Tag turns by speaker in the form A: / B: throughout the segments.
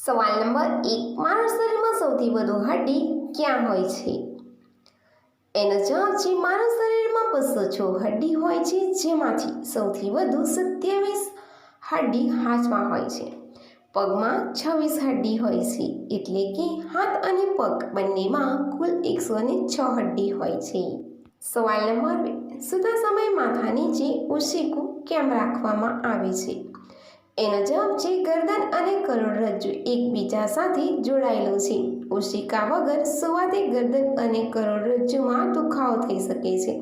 A: સવાલ નંબર 1, માનવ શરીરમાં સૌથી વધુ હડ્ડી ક્યાં હોય છે? એનો જવાબ છે માનવ શરીરમાં 206 હડ્ડી હોય છે, જેમાંથી સૌથી વધુ 27 હડ્ડી હાથમાં હોય છે. પગમાં 26 હડ્ડી હોય છે, એટલે કે હાથ અને પગ બંનેમાં કુલ 106 હડ્ડી હોય છે. સવાલ નંબર 2, સૂતા સમયે માથા નીચે ઓશિકું કેમ રાખવામાં આવે છે? એનો જવાબ છે ગરદન અને કરોડરજ્જુ એકબીજા સાથે જોડાયેલું છે. ઓશિકા વગર સૂવાથી ગરદન અને કરોડરજ્જુમાં દુખાવો થઈ શકે છે.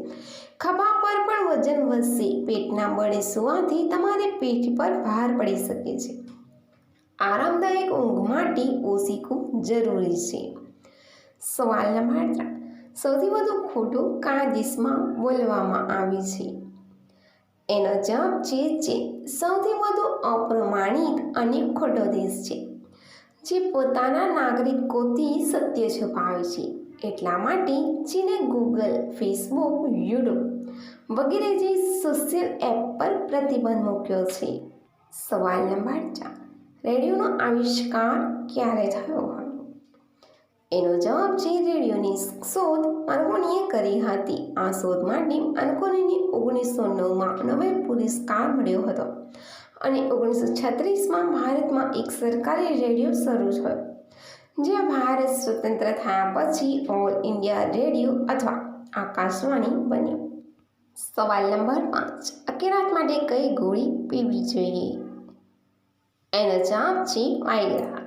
A: ખભા પર પણ વજન વધશે. પેટના બળે સૂવાથી તમારી પીઠ પર ભાર પડી શકે છે. આરામદાયક ઊંઘ માટે ઓશિકું જરૂરી છે. સવાલ નંબર 3, સૌથી વધુ ખોટું કયા દેશમાં બોલવામાં આવે છે? એનો જવાબ છે ચીન. સૌથી વધુ અપ્રમાણિત અને ખોટો દેશ છે, જે પોતાના નાગરિકોથી સત્ય છુપાવે છે. એટલા માટે ચીને ગૂગલ, ફેસબુક, યુટ્યુબ વગેરે જે સોશિયલ એપ પર પ્રતિબંધ મૂક્યો છે. સવાલ નંબર 4, રેડિયોનો આવિષ્કાર ક્યારે થયો હતો? એનો જવાબ છે રેડિયોની શોધ માર્કોનીએ કરી હતી. આ શોધ માટે માર્કોનીને 1909માં નોબેલ પુરસ્કાર મળ્યો હતો અને 1936માં ભારતમાં એક સરકારી રેડિયો શરૂ થયો, જે ભારત સ્વતંત્ર થયા પછી ઓલ ઇન્ડિયા રેડિયો અથવા આકાશવાણી બન્યો. સવાલ નંબર 5, અકસ્માત માટે કઈ ગોળી પીવી જોઈએ? એનો જવાબ છે વાયગ્રા.